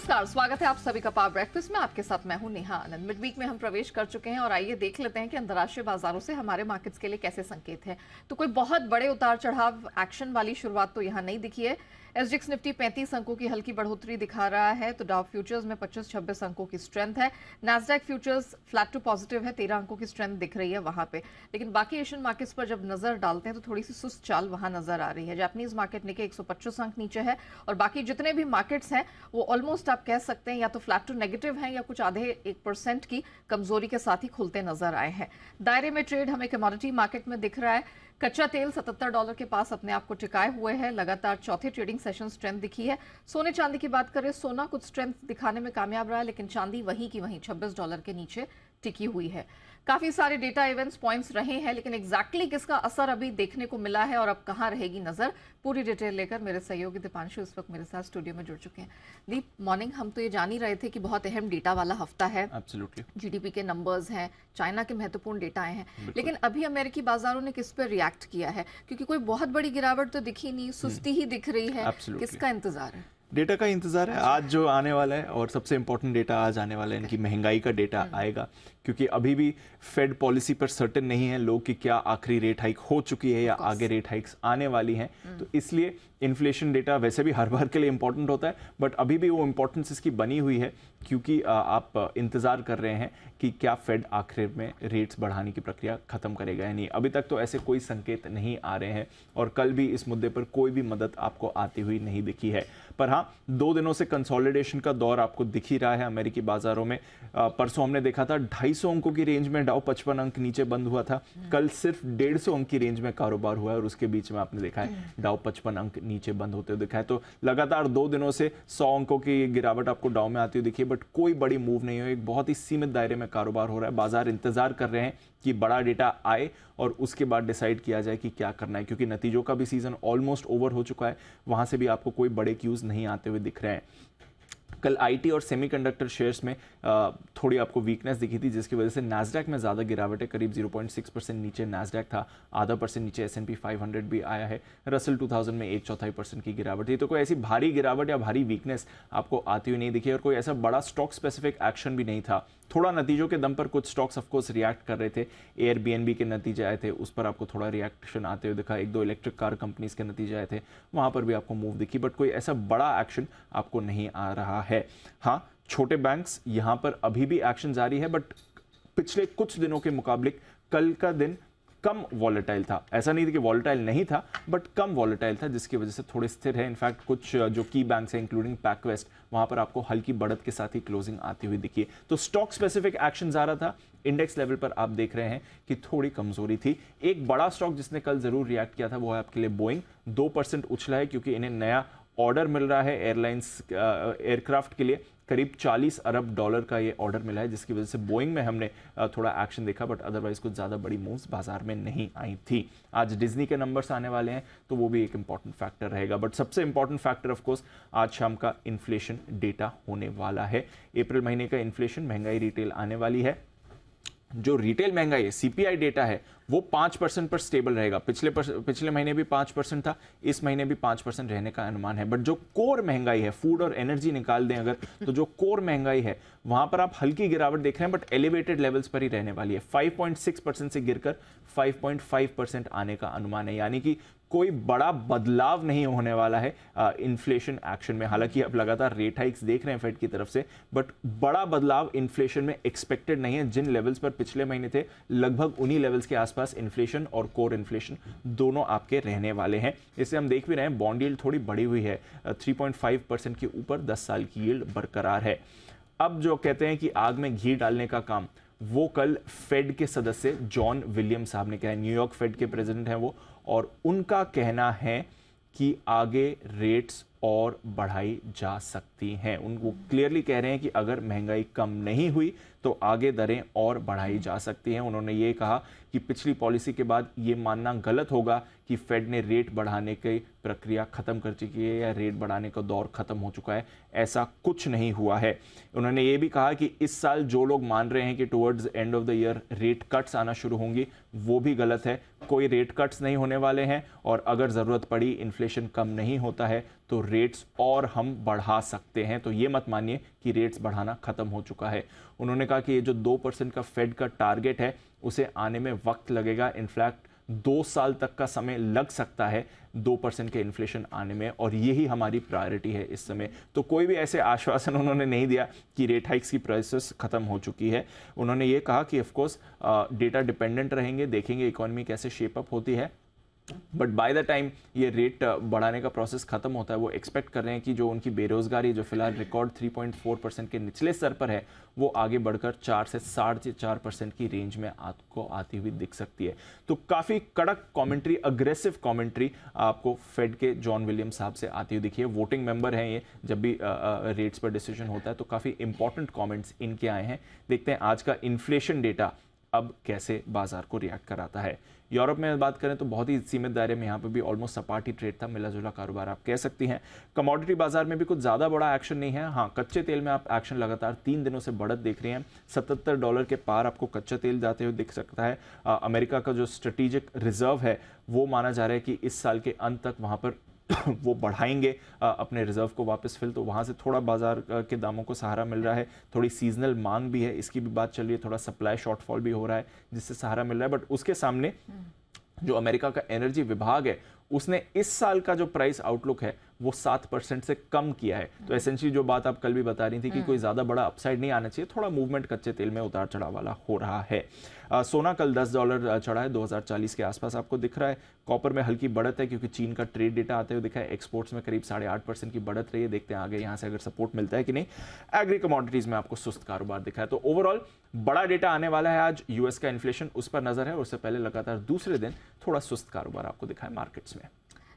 नमस्कार, स्वागत है आप सभी का पावर ब्रेकफास्ट में। आपके साथ मैं हूं नेहा आनंद। मिड वीक में हम प्रवेश कर चुके हैं और आइए देख लेते हैं कि अंतर्राष्ट्रीय बाजारों से हमारे मार्केट्स के लिए कैसे संकेत है। तो कोई बहुत बड़े उतार चढ़ाव एक्शन वाली शुरुआत तो यहां नहीं दिखी है। एसजीएक्स निफ्टी 35 अंकों की हल्की बढ़ोतरी दिखा रहा है, तो डाउ फ्यूचर्स में 25-26 अंकों की स्ट्रेंथ है। Nasdaq futures flat to positive है, 13 अंकों की स्ट्रेंथ दिख रही है वहां पे। लेकिन बाकी एशियन मार्केट्स पर जब नजर डालते हैं तो थोड़ी सी सुस्त चाल वहां नजर आ रही है। जापानीज मार्केट निके 125 अंक नीचे है और बाकी जितने भी मार्केट्स हैं वो ऑलमोस्ट आप कह सकते हैं या तो फ्लैट टू नेगेटिव हैं या कुछ आधे 1% की कमजोरी के साथ ही खुलते नजर आए हैं। दायरे में ट्रेड हमें कमोडिटी मार्केट में दिख रहा है। कच्चा तेल $77 के पास अपने आप को टिकाए हुए है, लगातार चौथे ट्रेडिंग सेशन स्ट्रेंथ दिखी है। सोने चांदी की बात करें, सोना कुछ स्ट्रेंथ दिखाने में कामयाब रहा है, लेकिन चांदी वहीं की वहीं $26 के नीचे टिकी हुई है। काफी सारे डेटा इवेंट्स पॉइंट्स रहे हैं, लेकिन एग्जैक्टली किसका असर अभी देखने को मिला है और अब कहां रहेगी नजर, पूरी डिटेल लेकर मेरे सहयोगी दीपांशु इस वक्त मेरे साथ स्टूडियो में जुड़ चुके हैं। दीप, मॉर्निंग। हम तो ये जान ही रहे थे कि बहुत अहम डेटा वाला हफ्ता है। Absolutely. जीडीपी के नंबर्स हैं, चाइना के महत्वपूर्ण डेटा आए हैं, लेकिन अभी अमेरिकी बाजारों ने किस पर रिएक्ट किया है? क्योंकि कोई बहुत बड़ी गिरावट तो दिखी नहीं, सुस्ती ही दिख रही है। किसका इंतजार है? डेटा का इंतजार है आज जो आने वाला है, और सबसे इंपॉर्टेंट डेटा आज आने वाला है, इनकी महंगाई का डेटा आएगा। क्योंकि अभी भी फेड पॉलिसी पर सर्टेन नहीं है लोग कि क्या आखिरी रेट हाइक हो चुकी है या आगे रेट हाइक्स आने वाली हैं। तो इसलिए इन्फ्लेशन डेटा वैसे भी हर बार के लिए इंपॉर्टेंट होता है, बट अभी भी वो इंपॉर्टेंस इसकी बनी हुई है क्योंकि आप इंतजार कर रहे हैं कि क्या फेड आखिर में रेट्स बढ़ाने की प्रक्रिया खत्म करेगा या नहीं। अभी तक तो ऐसे कोई संकेत नहीं आ रहे हैं और कल भी इस मुद्दे पर कोई भी मदद आपको आती हुई नहीं दिखी है। पर हाँ, 2 दिनों से कंसोलिडेशन का दौर आपको दिख ही रहा है अमेरिकी बाजारों में। परसों हमने देखा था 250 अंकों की रेंज में डाउ 55 अंक नीचे बंद हुआ था। कल सिर्फ 150 अंक की रेंज में कारोबार हुआ है और उसके बीच में आपने देखा है डाउ 55 अंक नीचे बंद होते हुए दिखा है। तो लगातार 2 दिनों से 100 अंकों की गिरावट आपको डाउ में आती हुई दिखी है, बट कोई बड़ी मूव नहीं हुई। एक बहुत ही सीमित दायरे में कारोबार हो रहा है। बाजार इंतजार कर रहे हैं कि बड़ा डेटा आए और उसके बाद डिसाइड किया जाए कि क्या करना है, क्योंकि नतीजों का भी सीजन ऑलमोस्ट ओवर हो चुका है। वहां से भी आपको कोई बड़े क्यूज नहीं आते हुए दिख रहे हैं। कल आईटी और सेमीकंडक्टर शेयर्स में थोड़ी आपको वीकनेस दिखी थी, जिसकी वजह से नैस्डैक में ज़्यादा गिरावट है। करीब 0.6% नीचे नैस्डैक था, आधा % नीचे S&P 500 भी आया है। रसल 2000 में 1/4% की गिरावट थी। तो कोई ऐसी भारी गिरावट या भारी वीकनेस आपको आती हुई नहीं दिखी और कोई ऐसा बड़ा स्टॉक स्पेसिफिक एक्शन भी नहीं था। थोड़ा नतीजों के दम पर कुछ स्टॉक्स ऑफकोर्स रिएक्ट कर रहे थे। एयरबीएनबी के नतीजे आए थे, उस पर आपको थोड़ा रिएक्शन आते हुए दिखा। 1-2 इलेक्ट्रिक कार कंपनीज के नतीजे आए थे, वहां पर भी आपको मूव दिखी, बट कोई ऐसा बड़ा एक्शन आपको नहीं आ रहा है। हाँ, छोटे बैंक्स यहां पर अभी भी एक्शन जारी है, बट पिछले कुछ दिनों के मुकाबले कल का दिन कम वॉलेटाइल था। ऐसा नहीं था कि वॉलेटाइल नहीं था, बट कम वॉलेटाइल था, जिसकी वजह से थोड़े स्थिर है। इनफैक्ट कुछ जो की बैंक्स हैं इंक्लूडिंग पैकवेस्ट, वहां पर आपको हल्की बढ़त के साथ ही क्लोजिंग आती हुई दिखी। तो स्टॉक स्पेसिफिक एक्शन आ रहा था। इंडेक्स लेवल पर आप देख रहे हैं कि थोड़ी कमजोरी थी। एक बड़ा स्टॉक जिसने कल जरूर रिएक्ट किया था वो है आपके लिए बोइंग। 2% उछला है क्योंकि इन्हें नया ऑर्डर मिल रहा है एयरलाइंस एयरक्राफ्ट के लिए। करीब $40 अरब का ये ऑर्डर मिला है, जिसकी वजह से बोइंग में हमने थोड़ा एक्शन देखा, बट अदरवाइज कुछ ज़्यादा बड़ी मूव्स बाजार में नहीं आई थी। आज डिज्नी के नंबर्स आने वाले हैं, तो वो भी एक इंपॉर्टेंट फैक्टर रहेगा। बट सबसे इंपॉर्टेंट फैक्टर ऑफ कोर्स आज शाम का इन्फ्लेशन डेटा होने वाला है। अप्रैल महीने का इन्फ्लेशन महंगाई रिटेल आने वाली है। जो रिटेल महंगाई है, सीपीआई डेटा है, वो 5% पर स्टेबल रहेगा। पिछले महीने भी 5% था, इस महीने भी 5% रहने का अनुमान है। बट जो कोर महंगाई है, फूड और एनर्जी निकाल दें अगर, तो जो कोर महंगाई है वहां पर आप हल्की गिरावट देख रहे हैं, बट एलिवेटेड लेवल्स पर ही रहने वाली है। 5.6% से गिरकर 5.5% आने का अनुमान है, यानी कि कोई बड़ा बदलाव नहीं होने वाला है इन्फ्लेशन एक्शन में। हालांकि अब लगातार रेट हाइक्स देख रहे हैं फेड की तरफ से, बट बड़ा बदलाव इन्फ्लेशन में एक्सपेक्टेड नहीं है। जिन लेवल्स पर पिछले महीने थे, लगभग उन्हीं लेवल्स के आसपास इन्फ्लेशन और कोर इन्फ्लेशन दोनों आपके रहने वाले हैं। इससे हम देख भी रहे हैं बॉन्ड यील्ड थोड़ी बढ़ी हुई है, 3.5% के ऊपर 10 साल की यील्ड बरकरार है। अब जो कहते हैं कि आग में घी डालने का काम, वो कल फेड के सदस्य जॉन विलियम साहब ने कहा। न्यूयॉर्क फेड के प्रेसिडेंट हैं वो, और उनका कहना है कि आगे रेट्स और बढ़ाई जा सकती हैं। उनको क्लियरली कह रहे हैं कि अगर महंगाई कम नहीं हुई तो आगे दरें और बढ़ाई जा सकती हैं। उन्होंने ये कहा कि पिछली पॉलिसी के बाद ये मानना गलत होगा कि फेड ने रेट बढ़ाने की प्रक्रिया खत्म कर चुकी है या रेट बढ़ाने का दौर खत्म हो चुका है। ऐसा कुछ नहीं हुआ है। उन्होंने ये भी कहा कि इस साल जो लोग मान रहे हैं कि towards end of the year rate cuts आना शुरू होंगी, वो भी गलत है। कोई रेट कट्स नहीं होने वाले हैं, और अगर जरूरत पड़ी, इन्फ्लेशन कम नहीं होता है, तो रेट्स और हम बढ़ा सकते हैं। तो ये मत मानिए कि रेट्स बढ़ाना खत्म हो चुका है। उन्होंने कहा कि ये जो 2% का फेड का टारगेट है उसे आने में वक्त लगेगा। इनफैक्ट 2 साल तक का समय लग सकता है 2% के इन्फ्लेशन आने में, और यही हमारी प्रायोरिटी है इस समय। तो कोई भी ऐसे आश्वासन उन्होंने नहीं दिया कि रेट हाइक्स की प्रोसेस खत्म हो चुकी है। उन्होंने ये कहा कि ऑफ कोर्स डेटा डिपेंडेंट रहेंगे, देखेंगे इकोनॉमी कैसे शेप अप होती है, बट बाय द टाइम ये रेट बढ़ाने का प्रोसेस खत्म होता है वो एक्सपेक्ट कर रहे हैं कि जो उनकी बेरोजगारी जो फिलहाल रिकॉर्ड 3.4% के निचले स्तर पर है वो आगे बढ़कर 4 से 4.5% की रेंज में आपको आती हुई दिख सकती है। तो काफ़ी कड़क कमेंट्री, अग्रेसिव कमेंट्री आपको फेड के जॉन विलियम्स साहब से आती हुई दिखी है। वोटिंग मेंबर हैं ये, जब भी रेट्स पर डिसीजन होता है तो काफ़ी इंपॉर्टेंट कॉमेंट्स इनके आए हैं। देखते हैं आज का इन्फ्लेशन डेटा अब कैसे बाजार को रिएक्ट कराता है। यूरोप में बात करें तो बहुत ही सीमित दायरे में यहाँ पे भी ऑलमोस्ट सपाटी ट्रेड था, मिला जुला कारोबार आप कह सकती हैं। कमोडिटी बाजार में भी कुछ ज़्यादा बड़ा एक्शन नहीं है। हाँ, कच्चे तेल में आप एक्शन लगातार 3 दिनों से बढ़त देख रहे हैं। $77 के पार आपको कच्चा तेल जाते हुए दिख सकता है। अमेरिका का जो स्ट्रेटेजिक रिजर्व है वो माना जा रहा है कि इस साल के अंत तक वहाँ पर वो बढ़ाएंगे अपने रिजर्व को वापस फिल, तो वहाँ से थोड़ा बाजार के दामों को सहारा मिल रहा है। थोड़ी सीजनल मांग भी है, इसकी भी बात चल रही है, थोड़ा सप्लाई शॉर्टफॉल भी हो रहा है जिससे सहारा मिल रहा है। बट उसके सामने जो अमेरिका का एनर्जी विभाग है उसने इस साल का जो प्राइस आउटलुक है वो 7% से कम किया है। तो एसेंशियली जो बात आप कल भी बता रही थी कि कोई ज़्यादा बड़ा अपसाइड नहीं आना चाहिए, थोड़ा मूवमेंट कच्चे तेल में उतार चढ़ाव वाला हो रहा है। सोना कल $10 चढ़ा है, 2040 के आसपास आपको दिख रहा है। कॉपर में हल्की बढ़त है क्योंकि चीन का ट्रेड डेटा आते हुए दिखा है। एक्सपोर्ट्स में करीब 8.5% की बढ़त रही है, देखते हैं आगे यहाँ से अगर सपोर्ट मिलता है कि नहीं। एग्री कमोडिटीज़ में आपको सुस्त कारोबार दिखा है। तो ओवरऑल बड़ा डेटा आने वाला है आज, यूएस का इन्फ्लेशन उस पर नजर है, उससे पहले लगातार दूसरे दिन थोड़ा सुस्त कारोबार आपको दिखा है मार्केट्स में।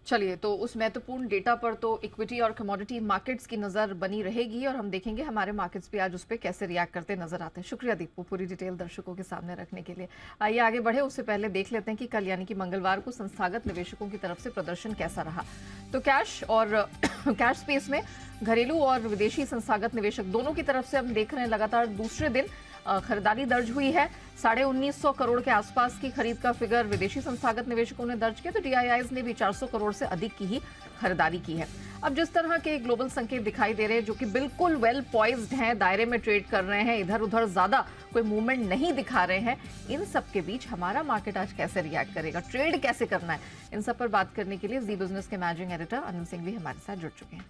चलिए, तो उस महत्वपूर्ण डेटा पर तो इक्विटी और कमोडिटी मार्केट्स की नज़र बनी रहेगी और हम देखेंगे हमारे मार्केट्स भी आज उस पर कैसे रिएक्ट करते नजर आते हैं। शुक्रिया दीपू, पूरी डिटेल दर्शकों के सामने रखने के लिए। आइए आगे बढ़े, उससे पहले देख लेते हैं कि कल यानी कि मंगलवार को संस्थागत निवेशकों की तरफ से प्रदर्शन कैसा रहा। तो कैश और कैश स्पेस में घरेलू और विदेशी संस्थागत निवेशक दोनों की तरफ से हम देख रहे हैं लगातार दूसरे दिन खरीदारी दर्ज हुई है। 1950 करोड़ के आसपास की खरीद का फिगर विदेशी संस्थागत निवेशकों ने दर्ज किया, तो डीआईआईज ने भी 400 करोड़ से अधिक की ही खरीदारी की है। अब जिस तरह के ग्लोबल संकेत दिखाई दे रहे हैं जो कि बिल्कुल वेल पॉइज्ड हैं, दायरे में ट्रेड कर रहे हैं, इधर उधर ज्यादा कोई मूवमेंट नहीं दिखा रहे हैं, इन सब के बीच हमारा मार्केट आज कैसे रिएक्ट करेगा, ट्रेड कैसे करना है, इन सब पर बात करने के लिए जी बिजनेस के मैनेजिंग एडिटर आनंद सिंह भी हमारे साथ जुड़ चुके हैं।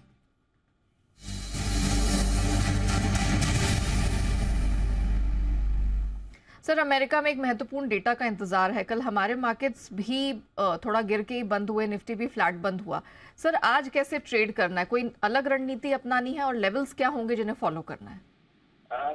सर, अमेरिका में एक महत्वपूर्ण डेटा का इंतजार है। कल हमारे मार्केट्स भी थोड़ा गिर के ही बंद हुए, निफ्टी भी फ्लैट बंद हुआ। सर, आज कैसे ट्रेड करना है, कोई अलग रणनीति अपनानी है और लेवल्स क्या होंगे जिन्हें फॉलो करना है?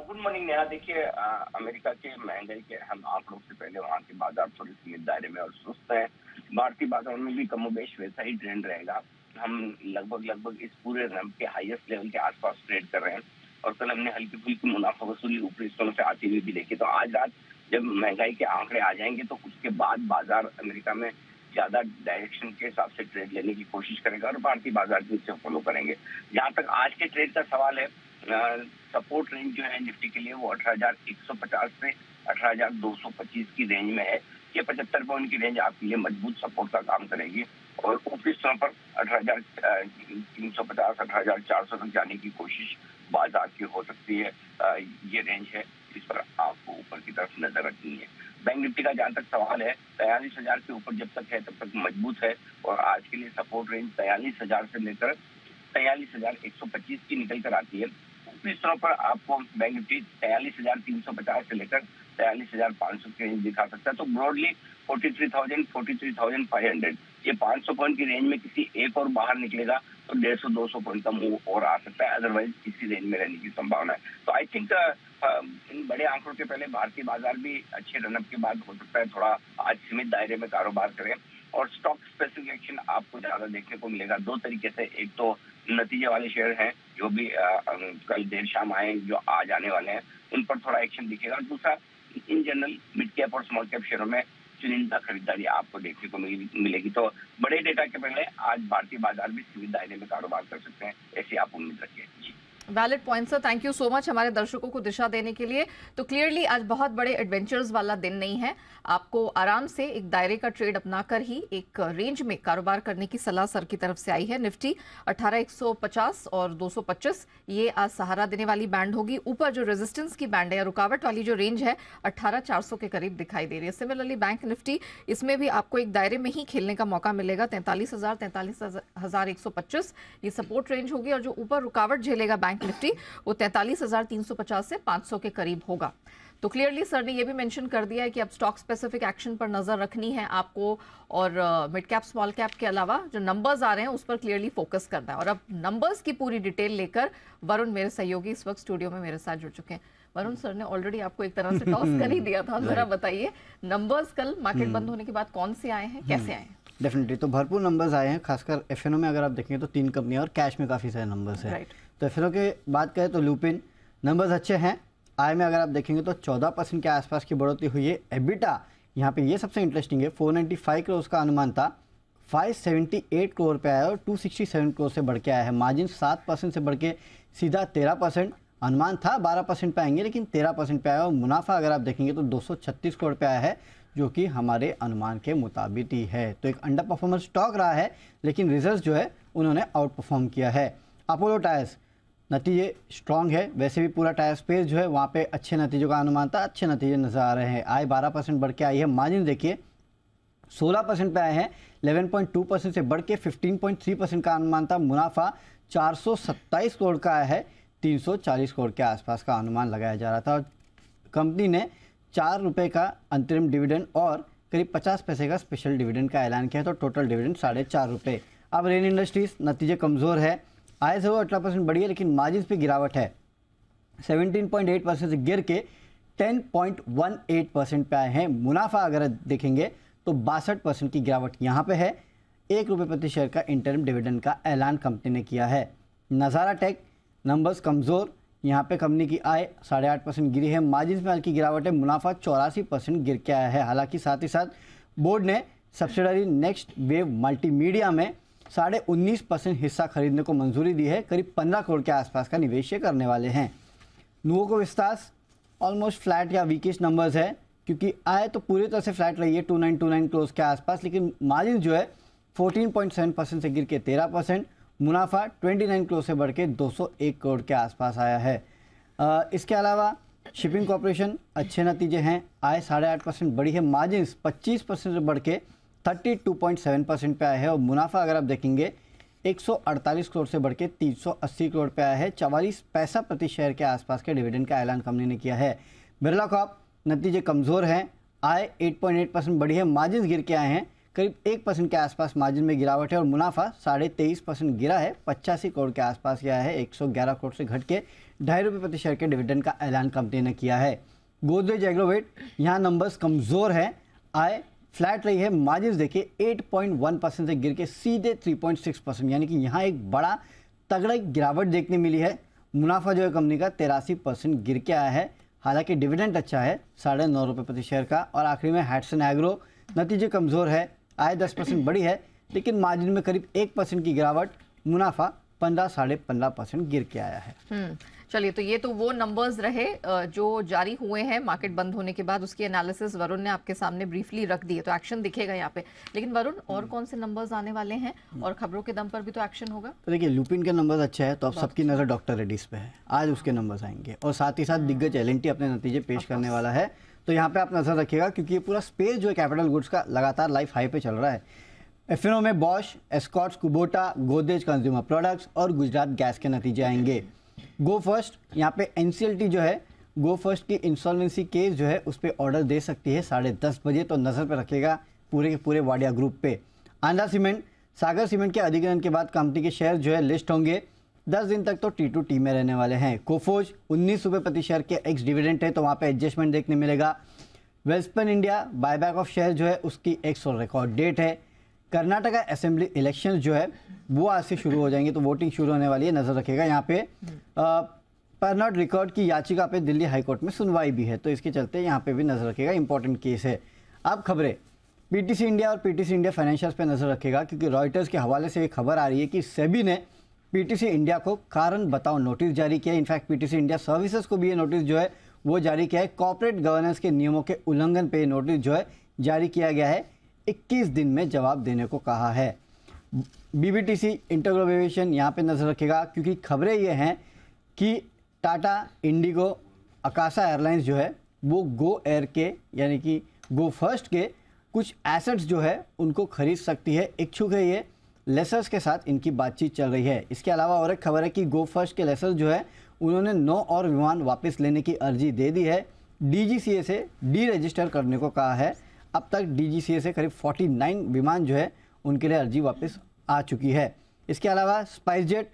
Good morning Neha. देखिए, अमेरिका के महंगाई के हम आंकड़ों से पहले वहाँ के बाजार थोड़े सीमित दायरे में और सुस्त हैं। भारतीय बाजारों में भी कमोबेश वैसा ही ट्रेंड रहेगा। हम लगभग इस पूरे रैंप के हाईएस्ट लेवल के आसपास ट्रेड कर रहे हैं और कल हमने हल्की फुल्की मुनाफा वसूली ऊपरी स्तरों से आती हुई भी देखी। तो आज रात जब महंगाई के आंकड़े आ जाएंगे तो उसके बाद बाजार अमेरिका में ज्यादा डायरेक्शन के हिसाब से ट्रेड लेने की कोशिश करेगा और भारतीय बाजार भी उससे फॉलो करेंगे। जहां तक आज के ट्रेड का सवाल है, सपोर्ट रेंज जो है निफ्टी के लिए वो 18,150 से 18,225 की रेंज में है। ये 75 पॉइंट की रेंज आपके लिए मजबूत सपोर्ट का काम करेगी और ऊपरी स्तरों पर 18,350 18,400 तक जाने की कोशिश बाजार की हो सकती है। ये रेंज है जिस पर आपको ऊपर की तरफ नजर रखनी है। बैंक निफ्टी का जहां तक सवाल है, 43,000 के ऊपर जब तक है तब तक मजबूत है और आज के लिए सपोर्ट रेंज 43,000 से लेकर 43,125 की निकल कर आती है। ऊपरी स्तरों पर आपको बैंक निफ्टी 43,350 से लेकर 43,500 की रेंज दिखा सकता है। तो ब्रॉडली 43,000 43,500 ये 500 पॉइंट की रेंज में किसी एक और बाहर निकलेगा तो 150-200 पॉइंट का मूव और आ सकता है, अदरवाइज इसी रेंज में रहने की संभावना है। तो आई थिंक इन बड़े आंकड़ों के पहले भारतीय बाजार भी अच्छे रनअप के बाद हो सकता है थोड़ा आज सीमित दायरे में कारोबार करें और स्टॉक स्पेसिफिक एक्शन आपको ज्यादा देखने को मिलेगा दो तरीके से। एक तो नतीजे वाले शेयर हैं जो भी कल देर शाम आए, जो आज आने वाले हैं, उन पर थोड़ा एक्शन दिखेगा। और दूसरा, इन जनरल मिड कैप और स्मॉल कैप शेयरों में चुनिंदा खरीदारी आपको देखने को मिलेगी। तो बड़े डेटा के पहले आज भारतीय बाजार भी सीमित दायरे में कारोबार कर सकते हैं, ऐसी आप उम्मीद रखिए। जी valid point sir, thank you so much हमारे दर्शकों को दिशा देने के लिए। तो क्लियरली आज बहुत बड़े एडवेंचर्स वाला दिन नहीं है, आपको आराम से एक दायरे का ट्रेड अपनाकर ही एक रेंज में कारोबार करने की सलाह सर की तरफ से आई है। निफ्टी 18,150 और 225 ये आज सहारा देने वाली बैंड होगी। ऊपर जो रेजिस्टेंस की बैंड है या रुकावट वाली जो रेंज है 18,400 के करीब दिखाई दे रही है। सिमिलरली बैंक निफ्टी, इसमें भी आपको एक दायरे में ही खेलने का मौका मिलेगा। 43,000 43,125 ये सपोर्ट रेंज होगी और जो ऊपर रुकावट झेलेगा बैंक निफ्टी वो 43,350 से 500 के करीब होगा। तो क्लियरली सर ने ये भी मेंशन कर दिया है कि अब स्टॉक स्पेसिफिक एक्शन पर नजर रखनी है आपको और मिड कैप स्मॉल कैप के अलावा जो नंबर्स आ रहे हैं उस पर क्लियरली फोकस करना है। और अब नंबर्स की पूरी डिटेल लेकर वरुण मेरे सहयोगी इस वक्त स्टूडियो में मेरे साथ जुड़ चुके हैं। वरुण सर ने ऑलरेडी आपको एक तरह से टॉस कर ही दिया था, जरा बताइए नंबर्स कल मार्केट बंद होने के बाद कौन से आए हैं, कैसे आए हैं? डेफिनेटली तो भरपूर नंबर्स आए हैं, खासकर एफएनओ में अगर आप देखेंगे तो 3 कंपनियां और कैश में काफ़ी सारे नंबर्स हैं। तो एफएनओ के बात करें तो लुपिन नंबर्स अच्छे हैं। आय में अगर आप देखेंगे तो 14% के आसपास की बढ़ोतरी हुई है। एबिटा यहाँ पे ये सबसे इंटरेस्टिंग है, 495 करोड़ का अनुमान था, 578 करोड़ पे आया और 267 करोड़ से बढ़ के आया है। मार्जिन 7% से बढ़ के सीधा 13%, अनुमान था 12% पे आएंगे लेकिन 13% पे आया। और मुनाफा अगर आप देखेंगे तो 236 करोड़ पे आया है, जो कि हमारे अनुमान के मुताबिक ही है। तो एक अंडर परफॉर्मेंस स्टॉक रहा है लेकिन रिजल्ट जो है उन्होंने आउट परफॉर्म किया है। अपोलो टायर्स नतीजे स्ट्रांग है, वैसे भी पूरा टायर स्पेस जो है वहाँ पे अच्छे नतीजों का अनुमान था, अच्छे नतीजे नजर आ रहे हैं। आय 12% बढ़ के आई है, मार्जिन देखिए 16% पे आए हैं, 11.2% से बढ़ के 15.3% का अनुमान था। मुनाफा 427 करोड़ का आया है, 340 करोड़ के आसपास का अनुमान लगाया जा रहा था। और कंपनी ने 4 रुपये का अंतरिम डिविडेंड और करीब 50 पैसे का स्पेशल डिविडेंड का ऐलान किया, तो टोटल डिविडेंड 4.5 रुपये। अब रेन इंडस्ट्रीज नतीजे कमज़ोर है, आय से वो 18% बढ़ी है लेकिन मार्जिन पे गिरावट है, 17.8% से गिर के 10.18% पे आए हैं। मुनाफा अगर देखेंगे तो 62% की गिरावट यहाँ पे है। 1 रुपये प्रति शेयर का इंटरिम डिविडेंड का ऐलान कंपनी ने किया है। नज़ारा टेक नंबर्स कमज़ोर, यहाँ पे कंपनी की आय 8.5% गिरी है, मार्जिन में हल्की गिरावट है, मुनाफा 84% गिर के आया है। हालांकि साथ ही साथ बोर्ड ने सब्सिडरी नेक्स्ट वेव मल्टीमीडिया में 19.5% हिस्सा खरीदने को मंजूरी दी है। करीब 15 करोड़ के आसपास का निवेश करने वाले हैं। नुवोको विस्तास ऑलमोस्ट फ्लैट या वीकेस्ट नंबर्स है, क्योंकि आय तो पूरी तरह से फ्लैट रही है 2929 करोड़ के आसपास, लेकिन मार्जिन जो है 14.7% से गिर के 13%, मुनाफा 29 करोड़ से बढ़ के 201 करोड़ के आसपास आया है। इसके अलावा शिपिंग कॉर्पोरेशन अच्छे नतीजे हैं, आय 8.5% बढ़ी है, मार्जिन 25% से बढ़ के 32.7% पे आया है। और मुनाफा अगर आप देखेंगे 148 करोड़ से बढ़ के 380 करोड़ पे आया है। 44 पैसा प्रति शेयर के आसपास के डिविडेंड का ऐलान कंपनी ने किया है। बिरला कॉर्प नतीजे कमज़ोर हैं, आय 8.8% बढ़ी है, मार्जिन गिर के आए हैं, करीब 1% के आसपास मार्जिन में गिरावट है। और मुनाफा 23.5% गिरा है, 85 करोड़ के आसपास गया है, 111 करोड़ से घट के 2.5 रुपये प्रति शेयर के डिविडेंड का ऐलान कंपनी ने किया है। गोदरेज एग्रोवेट यहाँ नंबर्स कमज़ोर हैं, आय फ्लैट रही है, मार्जिन देखिए 8.1% से गिर के सीधे 3.6%, यानी कि यहाँ एक बड़ा तगड़ा गिरावट देखने मिली है। मुनाफा जो है कंपनी का 83% गिर के आया है, हालांकि डिविडेंड अच्छा है 9.5 रुपये प्रति शेयर का। और आखिरी में हैट्सन एग्रो नतीजे कमज़ोर है, आय 10% बढ़ी है लेकिन मार्जिन में करीब 1% की गिरावट, मुनाफा 15-15.5% गिर के आया है। चलिए, तो ये तो वो नंबर्स रहे जो जारी हुए हैं मार्केट बंद होने के बाद, उसकी एनालिसिस वरुण ने आपके सामने ब्रीफली रख दी है, तो एक्शन दिखेगा यहाँ पे। लेकिन वरुण, और कौन से नंबर्स आने वाले हैं और खबरों के दम पर भी तो एक्शन होगा? तो देखिए लुपिन के नंबर्स अच्छे हैं, तो अब सबकी नज़र डॉक्टर रेड्डीज पे है, आज उसके नंबर्स आएंगे। और साथ ही साथ दिग्गज एल&टी अपने नतीजे पेश करने वाला है, तो यहाँ पे आप नजर रखिएगा, क्योंकि ये पूरा स्पेस जो है कैपिटल गुड्स का लगातार लाइफ हाई पे चल रहा है। एफएनओ में Bosch, Escorts, Kubota, Godrej consumer products और गुजरात गैस के नतीजे आएंगे। गो फर्स्ट, यहाँ पे एनसीएलटी जो है गो फर्स्ट की इंसॉल्वेंसी केस जो है उस पर ऑर्डर दे सकती है 10:30 बजे, तो नज़र पे रखिएगा पूरे के पूरे वाडिया ग्रुप पे। आंध्रा सीमेंट, सागर सीमेंट के अधिग्रहण के बाद कंपनी के शेयर जो है लिस्ट होंगे, 10 दिन तक तो T2T में रहने वाले हैं। कोफोज 19 रुपये प्रति शेयर के एक्स डिविडेंड है, तो वहाँ पे एडजस्टमेंट देखने मिलेगा। Welspun India buyback of share जो है उसकी एक्स और रिकॉर्ड डेट है। कर्नाटका असेंबली इलेक्शन जो है वो आज से शुरू हो जाएंगे, तो वोटिंग शुरू होने वाली है, नजर रखेगा। यहाँ पे परनॉट रिकॉर्ड की याचिका पे दिल्ली हाईकोर्ट में सुनवाई भी है, तो इसके चलते यहाँ पे भी नजर रखेगा, इंपॉर्टेंट केस है। अब खबरें पीटीसी इंडिया और पीटीसी इंडिया फाइनेंशियल्स पे नजर रखेगा, क्योंकि रॉयटर्स के हवाले से एक खबर आ रही है कि सेबी ने पीटीसी इंडिया को कारण बताओ नोटिस जारी किया। इनफैक्ट पीटीसी इंडिया सर्विसेज को भी ये नोटिस जो है वो जारी किया है। कॉर्पोरेट गवर्नेंस के नियमों के उल्लंघन पे नोटिस जो है जारी किया गया है। 21 दिन में जवाब देने को कहा है। बीबीटीसी इंटीग्रल एविएशन यहाँ पे नजर रखेगा, क्योंकि खबरें ये हैं कि टाटा, इंडिगो, आकाशा एयरलाइंस जो है वो गो एयर के यानी कि गो फर्स्ट के कुछ एसेट्स जो है उनको खरीद सकती है, इच्छुक है ये। लेसर्स के साथ इनकी बातचीत चल रही है। इसके अलावा और एक खबर है कि गो फर्स्ट के लेसर्स जो है उन्होंने 9 और विमान वापस लेने की अर्जी दे दी है। डीजीसीए से डी रजिस्टर करने को कहा है। अब तक डीजीसीए से करीब 49 विमान जो है उनके लिए अर्जी वापस आ चुकी है। इसके अलावा स्पाइसजेट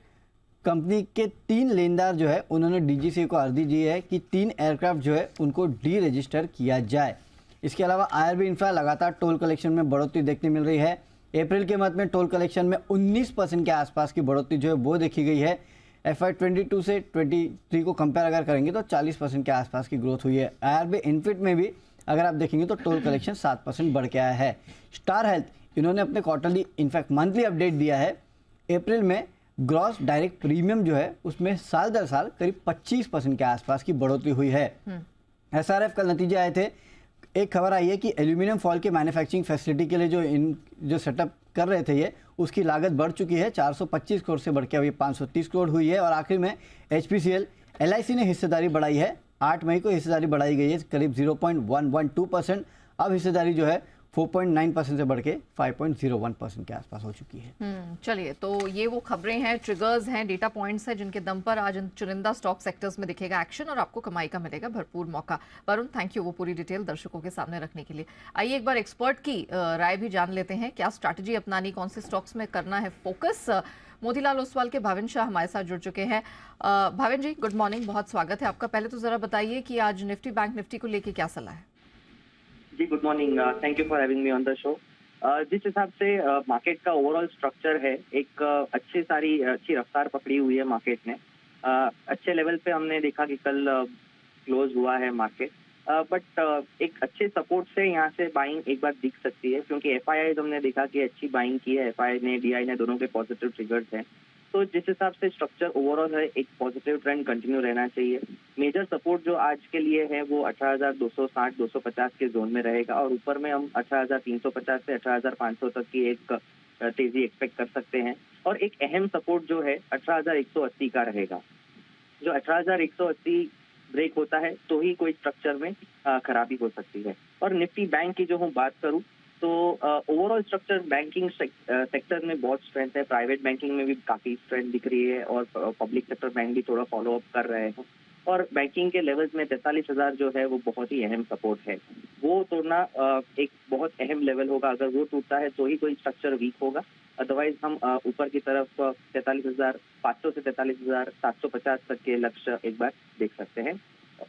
कंपनी के 3 लेनदार जो है उन्होंने डीजीसीए को अर्जी दी है कि 3 एयरक्राफ्ट जो है उनको डी रजिस्टर किया जाए। इसके अलावा आईआरबी इंफ्रा लगातार टोल कलेक्शन में बढ़ोतरी देखने मिल रही है। अप्रैल के मध्य में टोल कलेक्शन में 19% के आसपास की बढ़ोतरी जो है वो देखी गई है। FY 22 से 23 को कंपेयर अगर करेंगे तो 40% के आसपास की ग्रोथ हुई है। आईआरबी इनफिट में भी अगर आप देखेंगे तो टोल कलेक्शन 7% बढ़ के आया है। स्टार हेल्थ इन्होंने अपने क्वार्टरली इनफैक्ट मंथली अपडेट दिया है। अप्रैल में ग्रॉस डायरेक्ट प्रीमियम जो है उसमें साल दर साल करीब 25% के आसपास की बढ़ोतरी हुई है। SRF कल नतीजे आए थे। एक खबर आई है कि एल्यूमिनियम फॉयल के मैन्युफैक्चरिंग फैसिलिटी के लिए जो सेटअप कर रहे थे ये, उसकी लागत बढ़ चुकी है। 425 करोड़ से बढ़ के अभी 530 करोड़ हुई है। और आखिर में HPCL LIC ने हिस्सेदारी बढ़ाई है। 8 मई को हिस्सेदारी बढ़ाई गई है करीब 0.112%। अब हिस्सेदारी जो है 4.9% से बढ़ के 5.01% के आसपास हो चुकी है। चलिए, तो ये वो खबरें हैं, ट्रिगर्स हैं, डेटा पॉइंट्स हैं जिनके दम पर आज इन चुनिंदा स्टॉक सेक्टर्स में दिखेगा एक्शन और आपको कमाई का मिलेगा भरपूर मौका। वरुण, थैंक यू वो पूरी डिटेल दर्शकों के सामने रखने के लिए। आइए एक बार एक्सपर्ट की राय भी जान लेते हैं। क्या स्ट्रैटेजी अपनानी, कौन से स्टॉक्स में करना है फोकस। मोतीलाल ओसवाल के भाविन शाह हमारे साथ जुड़ चुके हैं। भाविन जी, गुड मॉर्निंग, बहुत स्वागत है आपका। पहले तो जरा बताइए कि आज निफ्टी बैंक निफ्टी को लेके क्या सलाह है। जी good morning, thank you for having me on the show. जिस हिसाब से मार्केट का ओवरऑल स्ट्रक्चर है, एक अच्छी रफ्तार पकड़ी हुई है मार्केट ने। अच्छे लेवल पे हमने देखा कि कल क्लोज हुआ है मार्केट, बट एक अच्छे सपोर्ट से यहाँ से बाइंग एक बार दिख सकती है, क्योंकि FII हमने देखा कि अच्छी बाइंग की है। FII ने, DI ने, दोनों के पॉजिटिव ट्रिगर्स हैं। तो जिस हिसाब से स्ट्रक्चर ओवरऑल है, एक पॉजिटिव ट्रेंड कंटिन्यू रहना चाहिए। मेजर सपोर्ट जो आज के लिए है वो 18,260-250 के जोन में रहेगा, और ऊपर में हम 18,350 से 18,500 तक की एक तेजी एक्सपेक्ट कर सकते हैं। और एक अहम सपोर्ट जो है 18,180 का रहेगा। जो 18,180 ब्रेक होता है तो ही कोई स्ट्रक्चर में खराबी हो सकती है। और निफ्टी बैंक की जो हम बात करूं तो ओवरऑल स्ट्रक्चर बैंकिंग सेक्टर में बहुत स्ट्रेंथ है। प्राइवेट बैंकिंग में भी काफी स्ट्रेंथ दिख रही है, और पब्लिक सेक्टर बैंक भी थोड़ा फॉलो अप कर रहे हैं। और बैंकिंग के लेवल्स में 43,000 जो है वो बहुत ही अहम सपोर्ट है। वो तोड़ना एक बहुत अहम लेवल होगा। अगर वो टूटता है तो ही कोई स्ट्रक्चर वीक होगा, अदरवाइज हम ऊपर की तरफ 43,500 से 43,750 तक के लक्ष्य एक बार देख सकते हैं।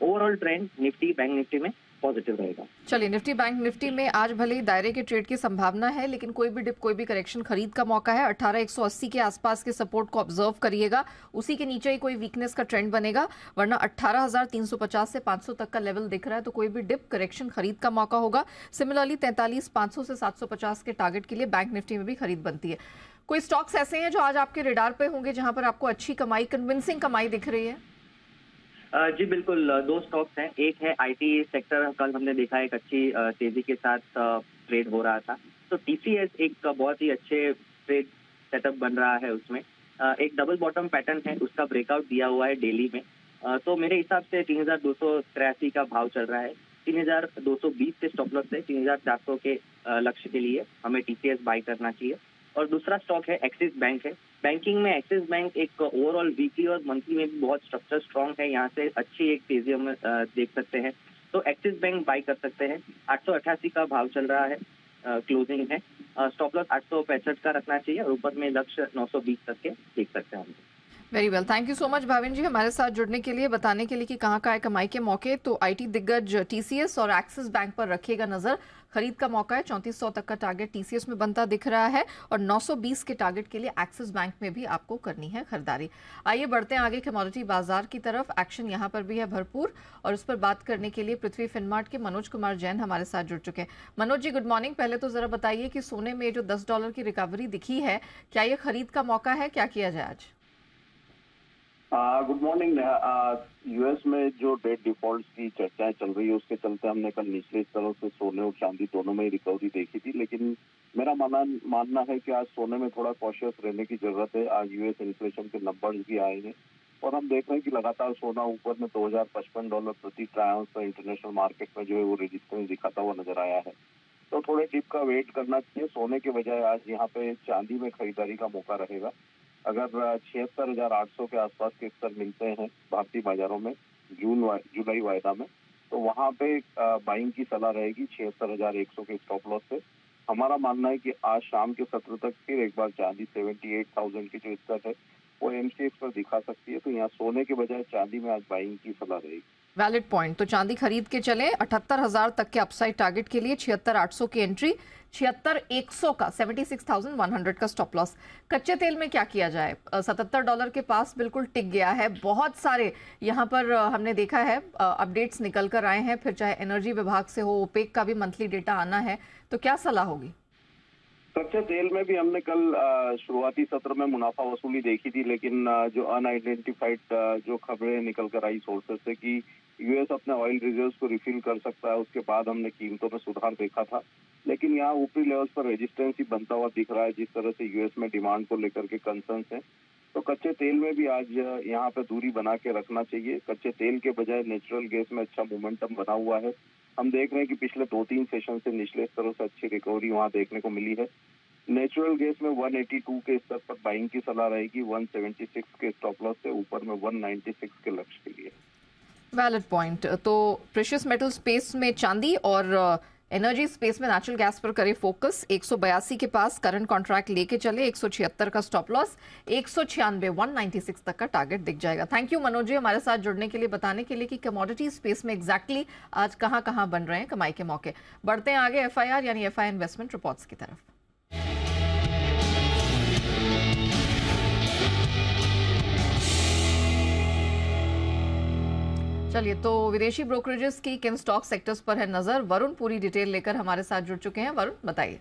Overall trend Nifty bank Nifty में पॉजिटिव रहेगा। चलिए, निफ्टी बैंक निफ्टी में आज भले ही दायरे के ट्रेड की संभावना है, लेकिन कोई भी डिप, कोई भी करेक्शन खरीद का मौका है। 18,180 के आसपास के सपोर्ट को ऑब्जर्व करिएगा, उसी के नीचे ही कोई वीकनेस का ट्रेंड बनेगा, वरना 18,350 से 500 तक का लेवल दिख रहा है, तो कोई भी डिप, करेक्शन खरीद का मौका होगा। सिमिलरली 43,500 से 750 के टारगेट के लिए बैंक निफ्टी में भी खरीद बनती है। कोई स्टॉक्स ऐसे हैं जो आज आपके रेडार पे होंगे जहां पर आपको अच्छी कमाई, कन्विंसिंग कमाई दिख रही है? जी बिल्कुल, 2 स्टॉक्स हैं। एक है IT सेक्टर, कल हमने देखा एक अच्छी तेजी के साथ ट्रेड हो रहा था। तो TCS एक बहुत ही अच्छे ट्रेड सेटअप बन रहा है। उसमें एक डबल बॉटम पैटर्न है, उसका ब्रेकआउट दिया हुआ है डेली में। तो मेरे हिसाब से 3,283 का भाव चल रहा है। 3,220 के स्टॉप लॉस है, 3,400 के लक्ष्य के लिए हमें TCS बाई करना चाहिए। और दूसरा स्टॉक है एक्सिस बैंक है। बैंकिंग में एक्सिस बैंक एक ओवरऑल वीकली और मंथली में भी बहुत स्ट्रक्चर स्ट्रांग है, यहाँ से अच्छी एक तेजी हम देख सकते हैं। तो एक्सिस बैंक बाई कर सकते हैं। 888 का भाव चल रहा है, क्लोजिंग है। स्टॉप लॉस 865 का रखना चाहिए, और ऊपर में लक्ष्य 920 तक के देख सकते हैं हम। Very well, thank you so much Bhavin ji हमारे साथ जुड़ने के लिए, बताने के लिए कि कहाँ का है कमाई के मौके। तो IT दिग्गज TCS और एक्सिस बैंक पर रखिएगा नजर, खरीद का मौका है। 3400 तक का टारगेट TCS में बनता दिख रहा है, और 920 के टारगेट के लिए एक्सिस बैंक में भी आपको करनी है खरीदारी। आइए बढ़ते हैं आगे कमोडिटी बाजार की तरफ। एक्शन यहाँ पर भी है भरपूर, और उस पर बात करने के लिए पृथ्वी फिनमार्ट के मनोज कुमार जैन हमारे साथ जुड़ चुके हैं। Manoj ji, good morning. पहले तो जरा बताइए कि सोने में जो $10 की रिकवरी दिखी है, क्या ये खरीद का मौका है, क्या किया जाए आज? Good morning. यूएस में जो डेट डिफॉल्ट की चर्चाएं चल रही है उसके चलते हमने कल निचले स्तरों से सोने और चांदी दोनों में ही रिकवरी देखी थी, लेकिन मेरा मानना है कि आज सोने में थोड़ा कॉशियस रहने की जरूरत है। आज यूएस इन्फ्लेशन के नंबर्स भी आए हैं और हम देख रहे हैं कि लगातार सोना ऊपर में $2055 प्रति ट्राई आउंस पर इंटरनेशनल मार्केट में जो है वो रेजिस्टेंस दिखाता हुआ नजर आया है। तो थोड़े डिप का वेट करना चाहिए। सोने के बजाय आज यहाँ पे चांदी में खरीदारी का मौका रहेगा। अगर 76,800 के आसपास के स्तर मिलते हैं भारतीय बाजारों में जुलाई वायदा में, तो वहां पे बाइंग की सलाह रहेगी 76,100 के स्टॉप लॉस से। हमारा मानना है कि आज शाम के सत्र तक फिर एक बार चांदी 78,000 की जो स्तर है वो एमसीएक्स पर दिखा सकती है। तो यहाँ सोने के बजाय चांदी में आज बाइंग की सलाह रहेगी। Valid point. तो चांदी खरीद के चले 78,000 तक के अपसाइड टारगेट के लिए, 76,800 की एंट्री, 76,100 का 76,100 का स्टॉप लॉस। कच्चे तेल में क्या किया जाए? $77 के पास बिल्कुल टिक गया है। बहुत सारे यहाँ पर हमने देखा है अपडेट्स निकल कर आए हैं, फिर चाहे एनर्जी विभाग से हो, ओपेक का भी मंथली डेटा आना है, तो क्या सलाह होगी? कच्चे तेल में भी हमने कल शुरुआती सत्र में मुनाफा वसूली देखी थी, लेकिन जो अनआइडेंटिफाइड जो खबरें निकल कर आई सोर्सेस से कि यूएस अपने ऑयल रिजर्व्स को रिफिल कर सकता है, उसके बाद हमने कीमतों में सुधार देखा था। लेकिन यहाँ ऊपरी लेवल्स पर रेजिस्टेंस ही बनता हुआ दिख रहा है, जिस तरह से यूएस में डिमांड को लेकर के कंसर्न्स हैं। तो कच्चे तेल में भी आज यहाँ पे दूरी बना के रखना चाहिए। कच्चे तेल के बजाय नेचुरल गैस में अच्छा मोमेंटम बना हुआ है। हम देख रहे हैं कि पिछले 2-3 सेशन से निचले स्तरों से अच्छी रिकवरी वहाँ देखने को मिली है। नेचुरल गैस में 182 के स्तर पर बाइंग की सलाह रहेगी, 176 के स्टॉप लॉस से ऊपर में 196 के लक्ष्य के लिए। Valid point. तो प्रेशियस मेटल स्पेस में चांदी और एनर्जी स्पेस में नेचुरल गैस पर करे फोकस। 182 के पास करंट कॉन्ट्रैक्ट लेके चले, 176 का स्टॉप लॉस, 196 196 तक का टारगेट दिख जाएगा। थैंक यू मनोज जी हमारे साथ जुड़ने के लिए, बताने के लिए कि कमोडिटी स्पेस में एग्जैक्टली आज कहां कहां बन रहे हैं कमाई के मौके। बढ़ते हैं आगे एफआईआर यानी एफआई इन्वेस्टमेंट रिपोर्ट्स की तरफ। चलिए, तो विदेशी ब्रोकरेजेस की किन स्टॉक सेक्टर्स पर है नजर? वरुण पूरी डिटेल लेकर हमारे साथ जुड़ चुके हैं। वरुण बताइए।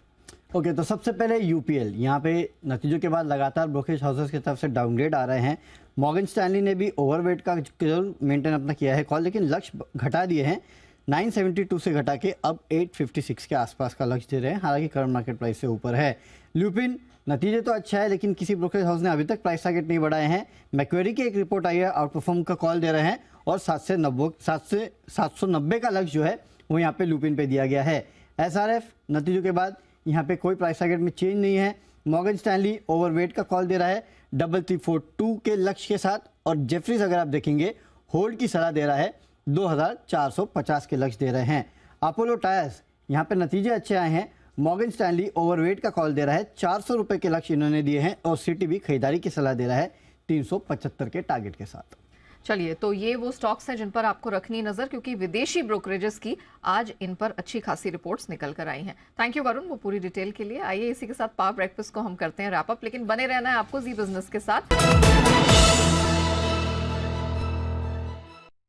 ओके, तो सबसे पहले यूपीएल। यहाँ पे नतीजों के बाद लगातार ब्रोकरेज हाउसेस की तरफ से डाउनग्रेड आ रहे हैं। मॉर्गन स्टैनली ने भी ओवरवेट का मेंटेन अपना किया है कॉल, लेकिन लक्ष्य घटा दिए हैं। 972 से घटा के अब 856 के आसपास का लक्ष्य दे रहे हैं, हालांकि करंट मार्केट प्राइस से ऊपर है। ल्यूपिन नतीजे तो अच्छा है, लेकिन किसी ब्रोकरेज हाउस ने अभी तक प्राइस टारगेट नहीं बढ़ाए हैं। मैक्वेरी की एक रिपोर्ट आई है, आउट परफॉर्म का कॉल दे रहे हैं और 790 का लक्ष्य जो है वो यहाँ पे ल्यूपिन पे दिया गया है। एसआरएफ नतीजों के बाद यहाँ पे कोई प्राइस टारगेट में चेंज नहीं है। मॉर्गन स्टैनली ओवरवेट का कॉल दे रहा है 3342 के लक्ष्य के साथ, और जेफरीज अगर आप देखेंगे होल्ड की सलाह दे रहा है, 2450 के लक्ष्य दे रहे हैं। अपोलो टायर्स यहाँ पे नतीजे अच्छे आए हैं। मॉर्गन स्टैनली ओवरवेट का कॉल दे रहा है, 400 रुपए के लक्ष्य इन्होंने दिए हैं, और सिटी भी खरीदारी की सलाह दे रहा है 375 के टारगेट के साथ। चलिए, तो ये वो स्टॉक्स हैं जिन पर आपको रखनी नजर, क्योंकि विदेशी ब्रोकरेजेस की आज इन पर अच्छी खासी रिपोर्ट्स निकल कर आई हैं। थैंक यू वरुण वो पूरी डिटेल के लिए। आइए इसी के साथ पावर ब्रेकफास्ट को हम करते हैं रैप अप, लेकिन बने रहना है आपको जी बिजनेस के साथ।